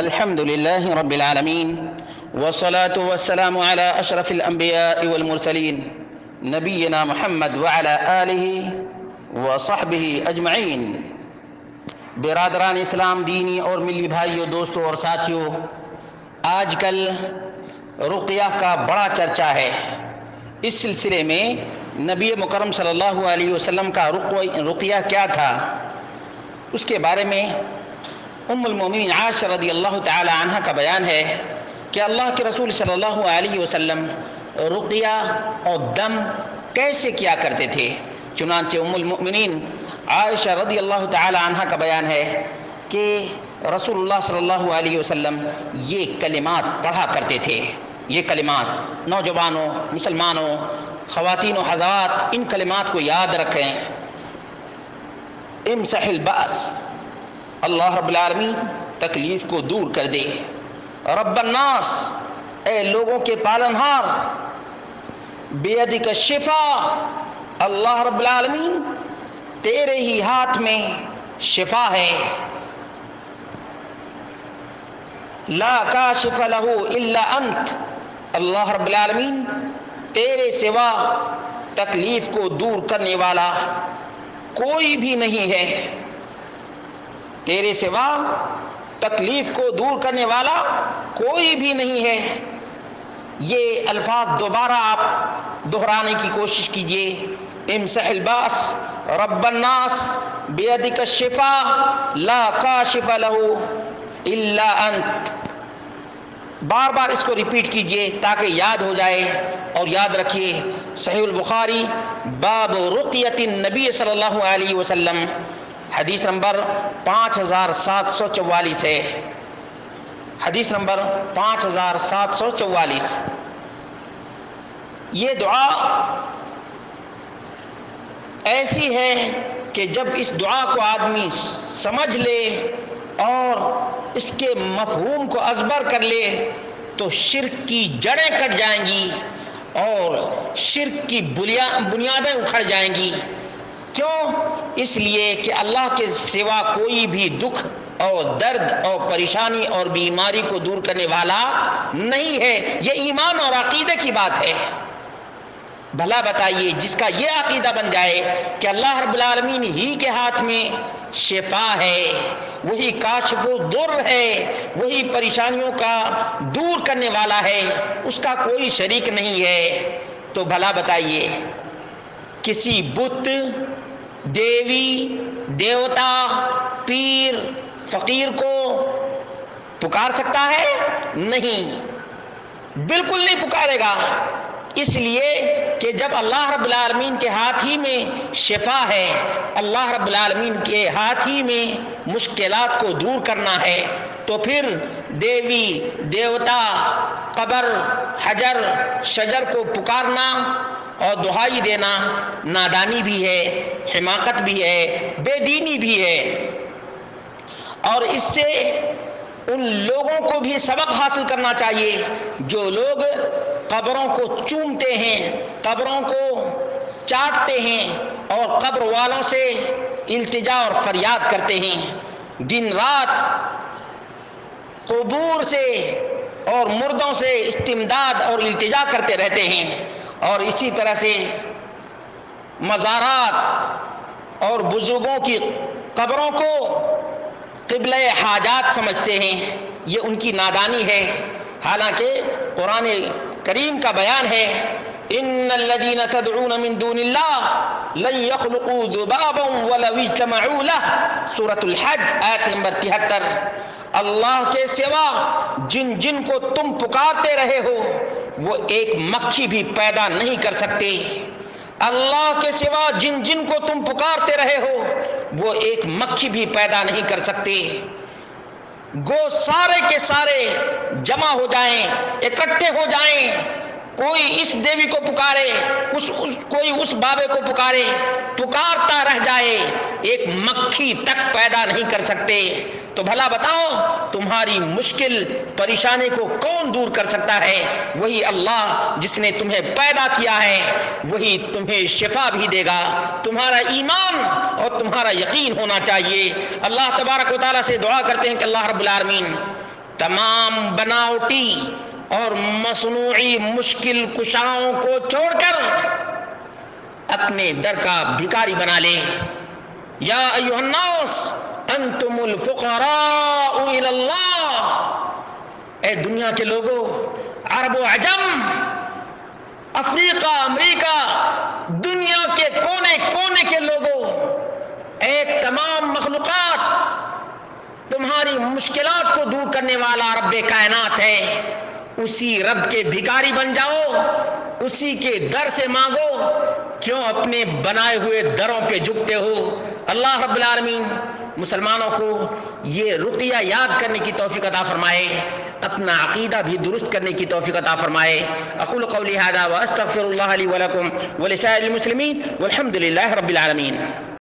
الحمد لله رب العالمين والصلاة والسلام على أشرف الأنبياء والمرسلين نبينا محمد وعلى آله وصحبه أجمعين۔ برادران اسلام، دینی اور ملی بھائیوں، دوستوں اور ساتھیوں، آج کل رقیہ کا بڑا چرچا ہے۔ اس سلسلے میں نبی مکرم صلی اللہ علیہ وسلم کا رقیہ کیا تھا، اس کے بارے میں ام المومنین عائشہ رضی اللہ تعالی عنہ کا بیان ہے کہ اللہ کے رسول صلی اللہ علیہ وسلم رقیہ اور دم کیسے کیا کرتے تھے۔ چنانچہ ام المؤمنین عائشہ رضی اللہ تعالی عنہ کا بیان ہے کہ رسول اللہ صلی اللہ علیہ وسلم یہ کلمات پڑھا کرتے تھے۔ یہ کلمات نوجوانوں، مسلمانوں، خواتین و حضرات ان کلمات کو یاد رکھیں۔ امسح البأس، اللہ رب العالمین تکلیف کو دور کر دے۔ رب الناس، اے لوگوں کے پالنہار۔ بیدک الشفا، اللہ رب العالمین تیرے ہی ہاتھ میں شفا ہے۔ لا کاشف لہ الا انت، اللہ رب العالمین تیرے سوا تکلیف کو دور کرنے والا کوئی بھی نہیں ہے۔ تیرے سوا تکلیف کو دور کرنے والا کوئی بھی نہیں ہے۔ یہ الفاظ دوبارہ آپ دہرانے کی کوشش کیجئے۔ امسح الباس، رب الناس، بیدک الشفا، لا کاشف لہ الا انت۔ بار بار اس کو ریپیٹ کیجئے تاکہ یاد ہو جائے، اور یاد رکھیے صحیح البخاری باب رقیۃ النبی صلی اللہ علیہ وسلم، حدیث نمبر 5744 ہے۔ حدیث نمبر 5744۔ یہ دعا ایسی ہے کہ جب اس دعا کو آدمی سمجھ لے اور اس کے مفہوم کو ازبر کر لے تو شرک کی جڑیں کٹ جائیں گی اور شرک کی بنیادیں اکھڑ جائیں گی۔ کیوں؟ اس لیے کہ اللہ کے سوا کوئی بھی دکھ اور درد اور پریشانی اور بیماری کو دور کرنے والا نہیں ہے۔ یہ ایمان اور عقیدے کی بات ہے۔ بھلا بتائیے، جس کا یہ عقیدہ بن جائے کہ اللہ رب العالمین ہی کے ہاتھ میں شفا ہے، وہی کاشف الضر ہے، وہی پریشانیوں کا دور کرنے والا ہے، اس کا کوئی شریک نہیں ہے، تو بھلا بتائیے کسی بت، دیوی، دیوتا، پیر، فقیر کو پکار سکتا ہے؟ نہیں، بالکل نہیں پکارے گا۔ اس لیے کہ جب اللہ رب العالمین کے ہاتھ ہی میں شفا ہے، اللہ رب العالمین کے ہاتھ ہی میں مشکلات کو دور کرنا ہے، تو پھر دیوی، دیوتا، قبر، حجر، شجر کو پکارنا اور دہائی دینا نادانی بھی ہے، حماقت بھی ہے، بے دینی بھی ہے۔ اور اس سے ان لوگوں کو بھی سبق حاصل کرنا چاہیے جو لوگ قبروں کو چومتے ہیں، قبروں کو چاٹتے ہیں اور قبر والوں سے التجا اور فریاد کرتے ہیں، دن رات قبور سے اور مردوں سے استمداد اور التجا کرتے رہتے ہیں، اور اسی طرح سے مزارات اور بزرگوں کی قبروں کو قبلہ حاجات سمجھتے ہیں۔ یہ ان کی نادانی ہے۔ حالانکہ قرآن کریم کا بیان ہے، ان الذین تدعون من دون اللہ لن یخلقوا ذبابا ولو اجتمعوا لہ، سورۃ الحج آیت نمبر 73۔ اللہ کے سوا جن جن کو تم پکارتے رہے ہو وہ ایک مکھی بھی پیدا نہیں کر سکتے۔ اللہ کے سوا جن جن کو تم پکارتے رہے ہو وہ ایک مکھی بھی پیدا نہیں کر سکتے۔ گو سارے کے سارے جمع ہو جائیں، اکٹھے ہو جائیں، کوئی اس دیوی کو پکارے، کوئی اس بابے کو پکارے، پکارتا رہ جائے، ایک مکھی تک پیدا نہیں کر سکتے۔ تو بھلا بتاؤ تمہاری مشکل پریشانی کو کون دور کر سکتا ہے؟ وہی اللہ جس نے تمہیں پیدا کیا ہے، وہی تمہیں شفا بھی دے گا۔ تمہارا ایمان اور تمہارا یقین ہونا چاہیے۔ اللہ تبارک و تعالیٰ سے دعا کرتے ہیں کہ اللہ رب العالمین تمام بناوٹی اور مصنوعی مشکل کشاؤں کو چھوڑ کر اپنے در کا بھکاری بنا لے۔ یا ایھا الناس انتم الفقراء الی اللہ، اے دنیا کے لوگوں، عرب و عجم، افریقہ، امریکہ، دنیا کے کونے کونے کے لوگوں، ایک تمام مخلوقات، تمہاری مشکلات کو دور کرنے والا رب کائنات ہے، اسی رب کے بھکاری بن جاؤ، اسی کے در سے مانگو، کیوں اپنے بنائے ہوئے دروں پہ جھکتے ہو؟ اللہ رب العالمین مسلمانوں کو یہ رقیہ یاد کرنے کی توفیق عطا فرمائے، اپنا عقیدہ بھی درست کرنے کی توفیق عطا فرمائے۔ اقول قولی ھذا واستغفر اللہ لی ولکم ولسائر المسلمین والحمد للہ رب العالمین۔